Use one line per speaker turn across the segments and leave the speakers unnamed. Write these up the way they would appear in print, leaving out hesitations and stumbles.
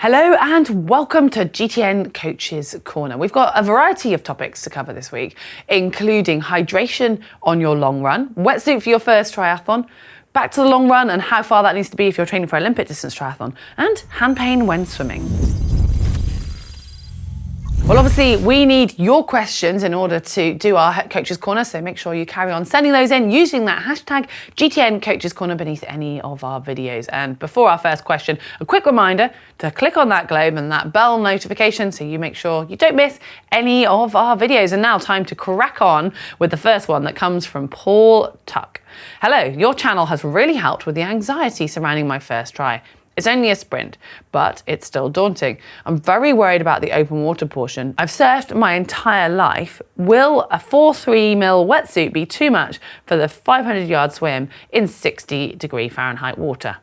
Hello and welcome to GTN Coach's Corner. We've got a variety of topics to cover this week, including hydration on your long run, wetsuit for your first triathlon, back to the long run and how far that needs to be if you're training for Olympic distance triathlon, and hand pain when swimming. Well, obviously, we need your questions in order to do our Coach's Corner, so make sure you carry on sending those in using that hashtag GTN Coach's Corner beneath any of our videos. And before our first question, a quick reminder to click on that globe and that bell notification so you make sure you don't miss any of our videos. And now time to crack on with the first one that comes from Paul Tuck. Hello, your channel has really helped with the anxiety surrounding my first try. It's only a sprint, but it's still daunting. I'm very worried about the open water portion. I've surfed my entire life. Will a 4.3 mil wetsuit be too much for the 500-yard swim in 60-degree Fahrenheit water?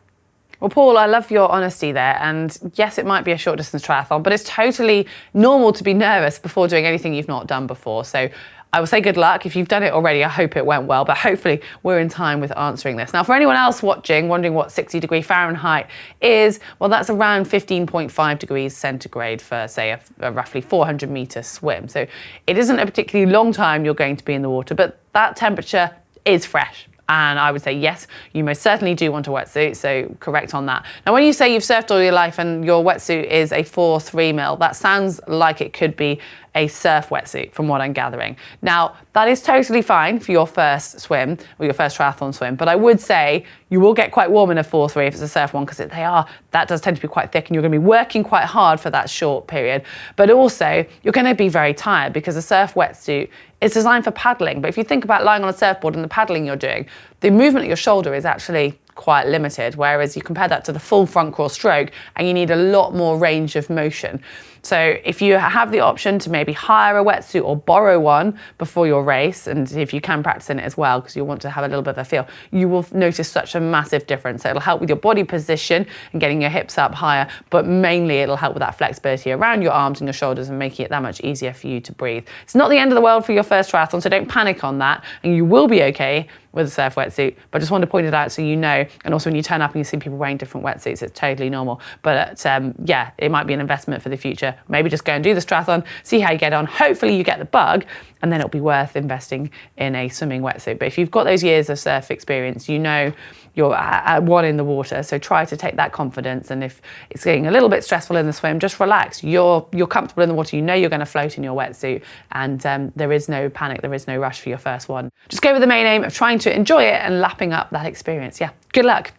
Well, Paul, I love your honesty there. And yes, it might be a short distance triathlon, but it's totally normal to be nervous before doing anything you've not done before. So I will say good luck. If you've done it already, I hope it went well, but hopefully we're in time with answering this. Now, for anyone else watching, wondering what 60-degree Fahrenheit is, well, that's around 15.5 degrees centigrade for, say, a roughly 400-meter swim. So it isn't a particularly long time you're going to be in the water, but that temperature is fresh. And I would say, yes, you most certainly do want a wetsuit, so correct on that. Now, when you say you've surfed all your life and your wetsuit is a 4.3 mil, that sounds like it could be a surf wetsuit from what I'm gathering. Now, that is totally fine for your first swim or your first triathlon swim, but I would say you will get quite warm in a 4.3 if it's a surf one, because that does tend to be quite thick and you're going to be working quite hard for that short period. But also, you're going to be very tired because a surf wetsuit is designed for paddling. But if you think about lying on a surfboard and the paddling you're doing, the movement at your shoulder is actually quite limited, whereas you compare that to the full front crawl stroke and you need a lot more range of motion. So if you have the option to maybe hire a wetsuit or borrow one before your race, and if you can practice in it as well, because you want to have a little bit of a feel, you will notice such a massive difference. So it'll help with your body position and getting your hips up higher, but mainly it'll help with that flexibility around your arms and your shoulders and making it that much easier for you to breathe. It's not the end of the world for your first triathlon, so don't panic on that, and you will be okay with a surf wetsuit, but I just wanted to point it out so you know. And also when you turn up and you see people wearing different wetsuits, it's totally normal. But yeah, it might be an investment for the future. Maybe just go and do this triathlon, see how you get on. Hopefully you get the bug, and then it'll be worth investing in a swimming wetsuit. But if you've got those years of surf experience, you know you're at one in the water, so try to take that confidence. And if it's getting a little bit stressful in the swim, just relax. You're comfortable in the water, you know you're going to float in your wetsuit, and there is no panic, there is no rush for your first one. Just go with the main aim of trying to enjoy it and lapping up that experience. Yeah, good luck.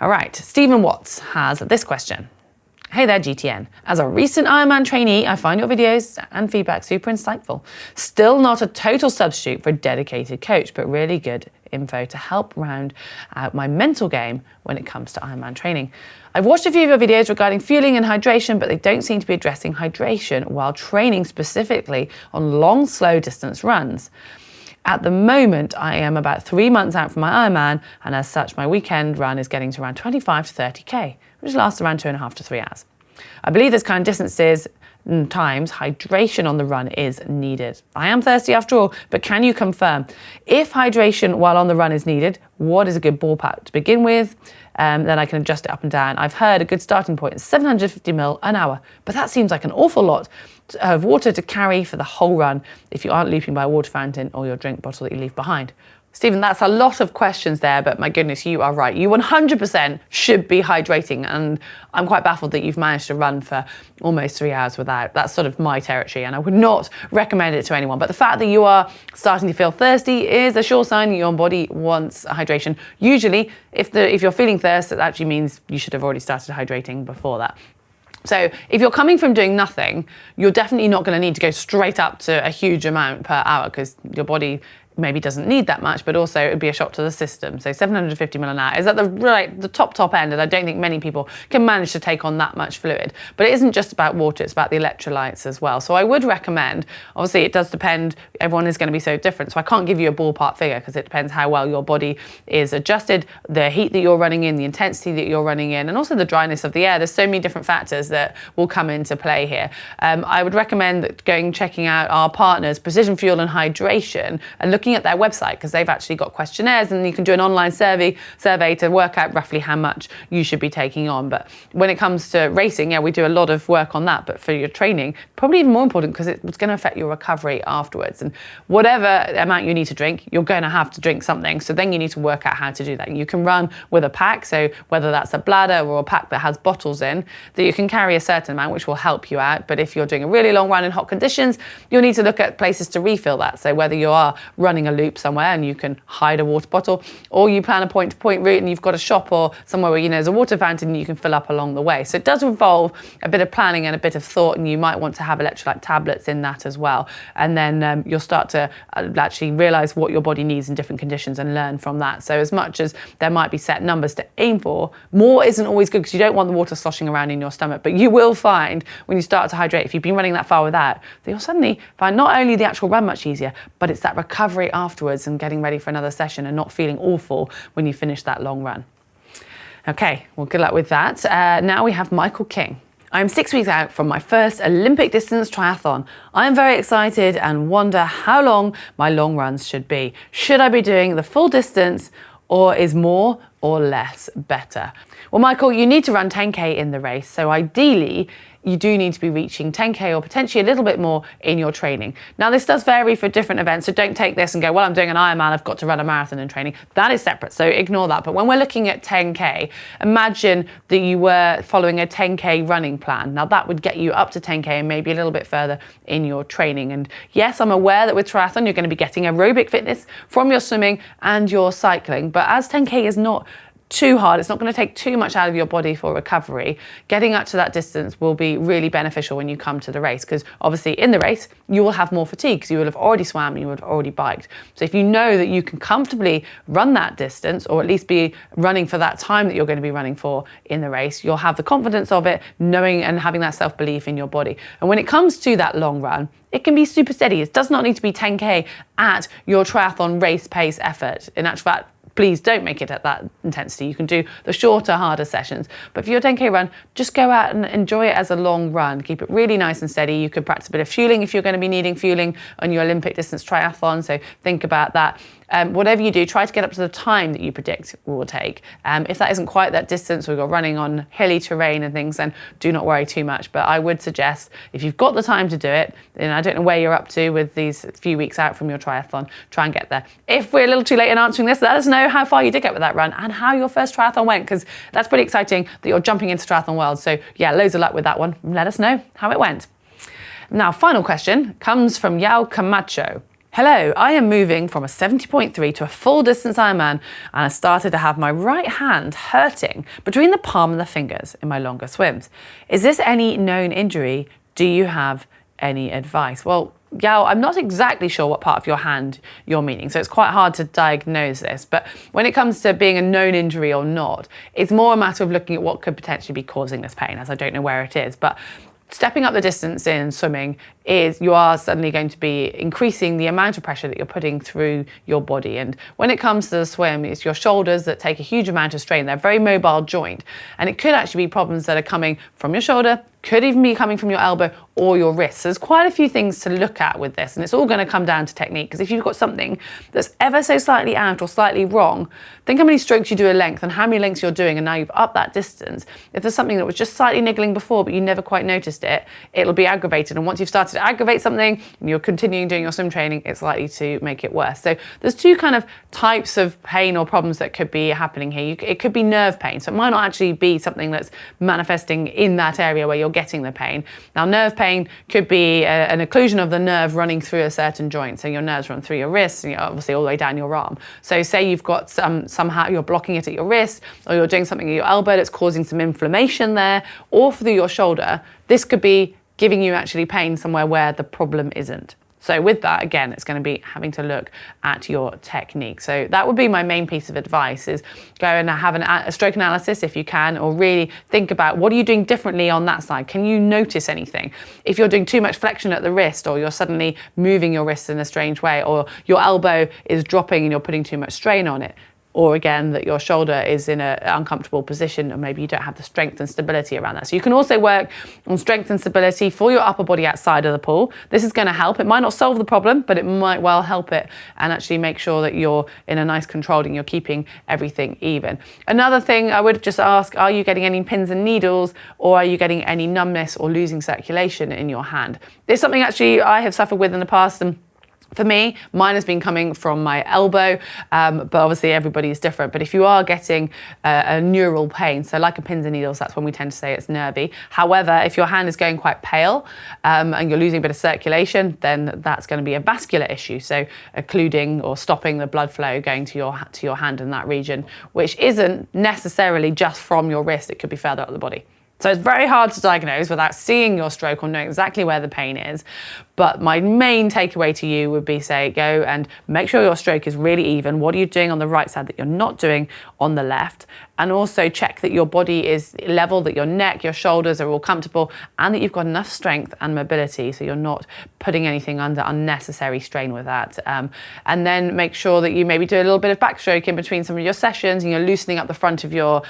All right, Stephen Watts has this question. Hey there, GTN. As a recent Ironman trainee, I find your videos and feedback super insightful. Still not a total substitute for a dedicated coach, but really good info to help round out my mental game when it comes to Ironman training. I've watched a few of your videos regarding fueling and hydration, but they don't seem to be addressing hydration while training specifically on long, slow distance runs. At the moment, I am about 3 months out from my Ironman, and as such, my weekend run is getting to around 25 to 30k, which lasts around 2.5 to 3 hours. I believe this kind of distances and times hydration on the run is needed. I am thirsty after all, but can you confirm if hydration while on the run is needed? What is a good ballpark to begin with? Then I can adjust it up and down. I've heard a good starting point is 750 ml an hour, but that seems like an awful lot of water to carry for the whole run if you aren't looping by a water fountain or your drink bottle that you leave behind. Stephen, that's a lot of questions there, but my goodness, you are right. You 100% should be hydrating, and I'm quite baffled that you've managed to run for almost 3 hours without. That's sort of my territory, and I would not recommend it to anyone. But the fact that you are starting to feel thirsty is a sure sign that your body wants hydration. Usually, if you're feeling thirst, it actually means you should have already started hydrating before that. So if you're coming from doing nothing, you're definitely not going to need to go straight up to a huge amount per hour, because your body maybe doesn't need that much, but also it would be a shock to the system. So 750 ml an hour is at the top end, and I don't think many people can manage to take on that much fluid. But it isn't just about water, it's about the electrolytes as well. So I would recommend, obviously it does depend, everyone is going to be so different, so I can't give you a ballpark figure because it depends how well your body is adjusted, the heat that you're running in, the intensity that you're running in, and also the dryness of the air. There's so many different factors that will come into play here. I would recommend checking out our partners, Precision Fuel and Hydration, and looking looking at their website, because they've actually got questionnaires and you can do an online survey to work out roughly how much you should be taking on. But when it comes to racing, we do a lot of work on that. But for your training, probably even more important, because it's going to affect your recovery afterwards. And whatever amount you need to drink, you're going to have to drink something. So then you need to work out how to do that. You can run with a pack, so whether that's a bladder or a pack that has bottles in, that you can carry a certain amount, which will help you out. But if you're doing a really long run in hot conditions, you'll need to look at places to refill that. So whether you are running a loop somewhere and you can hide a water bottle, or you plan a point-to-point route and you've got a shop or somewhere where there's a water fountain and you can fill up along the way. So it does involve a bit of planning and a bit of thought, and you might want to have electrolyte tablets in that as well. And then you'll start to actually realize what your body needs in different conditions and learn from that. So as much as there might be set numbers to aim for, more isn't always good, because you don't want the water sloshing around in your stomach. But you will find when you start to hydrate, if you've been running that far without, that you'll suddenly find not only the actual run much easier, but it's that recovery afterwards and getting ready for another session and not feeling awful when you finish that long run. Okay, well, good luck with that. Now we have Michael King. I'm 6 weeks out from my first Olympic distance triathlon. I am very excited and wonder how long my long runs should be. Should I be doing the full distance, or is more or less better? Well, Michael, you need to run 10K in the race. So ideally, you do need to be reaching 10K or potentially a little bit more in your training. Now, this does vary for different events, so don't take this and go, well, I'm doing an Ironman, I've got to run a marathon in training. That is separate, so ignore that. But when we're looking at 10K, imagine that you were following a 10K running plan. Now, that would get you up to 10K and maybe a little bit further in your training. And yes, I'm aware that with triathlon, you're going to be getting aerobic fitness from your swimming and your cycling. But as 10K is not too hard, it's not going to take too much out of your body for recovery, getting up to that distance will be really beneficial when you come to the race, because obviously in the race you will have more fatigue because you will have already swam and you would have already biked. So if you know that you can comfortably run that distance, or at least be running for that time that you're going to be running for in the race, you'll have the confidence of it, knowing and having that self-belief in your body. And when it comes to that long run, it can be super steady. It does not need to be 10K at your triathlon race pace effort. In actual fact, please don't make it at that intensity. You can do the shorter, harder sessions. But for your 10K run, just go out and enjoy it as a long run. Keep it really nice and steady. You could practice a bit of fueling if you're going to be needing fueling on your Olympic distance triathlon. So think about that. Whatever you do, try to get up to the time that you predict will take. If that isn't quite that distance, or you're running on hilly terrain and things, then do not worry too much. But I would suggest, if you've got the time to do it, then I don't know where you're up to with these few weeks out from your triathlon, try and get there. If we're a little too late in answering this, let us know how far you did get with that run and how your first triathlon went, because that's pretty exciting that you're jumping into triathlon world. So yeah, loads of luck with that one. Let us know how it went. Now, final question comes from Yao Camacho. Hello, I am moving from a 70.3 to a full distance Ironman, and I started to have my right hand hurting between the palm and the fingers in my longer swims. Is this any known injury? Do you have any advice? Well, Yao, I'm not exactly sure what part of your hand you're meaning, so it's quite hard to diagnose this. But when it comes to being a known injury or not, it's more a matter of looking at what could potentially be causing this pain, as I don't know where it is. But stepping up the distance in swimming is you are suddenly going to be increasing the amount of pressure that you're putting through your body. And when it comes to the swim, it's your shoulders that take a huge amount of strain. They're a very mobile joint. And it could actually be problems that are coming from your shoulder, could even be coming from your elbow or your wrist. So there's quite a few things to look at with this, and it's all going to come down to technique. Because if you've got something that's ever so slightly out or slightly wrong, think how many strokes you do a length and how many lengths you're doing, and now you've upped that distance. If there's something that was just slightly niggling before but you never quite noticed it, it'll be aggravated. And once you've started to aggravate something and you're continuing doing your swim training, it's likely to make it worse. So there's two kind of types of pain or problems that could be happening here. It could be nerve pain, so it might not actually be something that's manifesting in that area where you're getting the pain. Now, nerve pain could be an occlusion of the nerve running through a certain joint. So your nerves run through your wrists, and obviously all the way down your arm. So say you've got somehow you're blocking it at your wrist, or you're doing something at your elbow that's causing some inflammation there, or through your shoulder, this could be giving you actually pain somewhere where the problem isn't. So with that, again, it's going to be having to look at your technique. So that would be my main piece of advice, is go and have a stroke analysis if you can, or really think about what are you doing differently on that side. Can you notice anything? If you're doing too much flexion at the wrist, or you're suddenly moving your wrist in a strange way, or your elbow is dropping and you're putting too much strain on it, or again, that your shoulder is in an uncomfortable position, or maybe you don't have the strength and stability around that. So you can also work on strength and stability for your upper body outside of the pool. This is going to help. It might not solve the problem, but it might well help it and actually make sure that you're in a nice control and you're keeping everything even. Another thing I would just ask, are you getting any pins and needles, or are you getting any numbness or losing circulation in your hand? This is something actually I have suffered with in the past, and for me, mine has been coming from my elbow, but obviously everybody is different. But if you are getting a neural pain, so like a pins and needles, that's when we tend to say it's nervy. However, if your hand is going quite pale and you're losing a bit of circulation, then that's going to be a vascular issue. So occluding or stopping the blood flow going to your hand in that region, which isn't necessarily just from your wrist. It could be further up the body. So it's very hard to diagnose without seeing your stroke or knowing exactly where the pain is. But my main takeaway to you would be, say, go and make sure your stroke is really even. What are you doing on the right side that you're not doing on the left? And also check that your body is level, that your neck, your shoulders are all comfortable, and that you've got enough strength and mobility so you're not putting anything under unnecessary strain with that. And then make sure that you maybe do a little bit of backstroke in between some of your sessions, and you're loosening up the front of your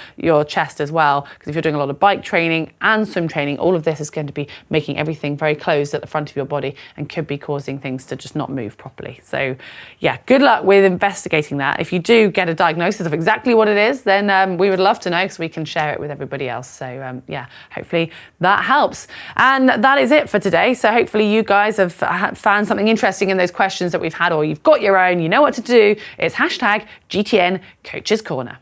chest as well. Because if you're doing a lot of bike training and swim training, all of this is going to be making everything very closed at the front of your body and could be causing things to just not move properly. So yeah, good luck with investigating that. If you do get a diagnosis of exactly what it is, then we would love to know, so we can share it with everybody else. So yeah, hopefully that helps. And that is it for today. So hopefully you guys have found something interesting in those questions that we've had, or you've got your own, you know what to do. It's #GTN Coaches Corner.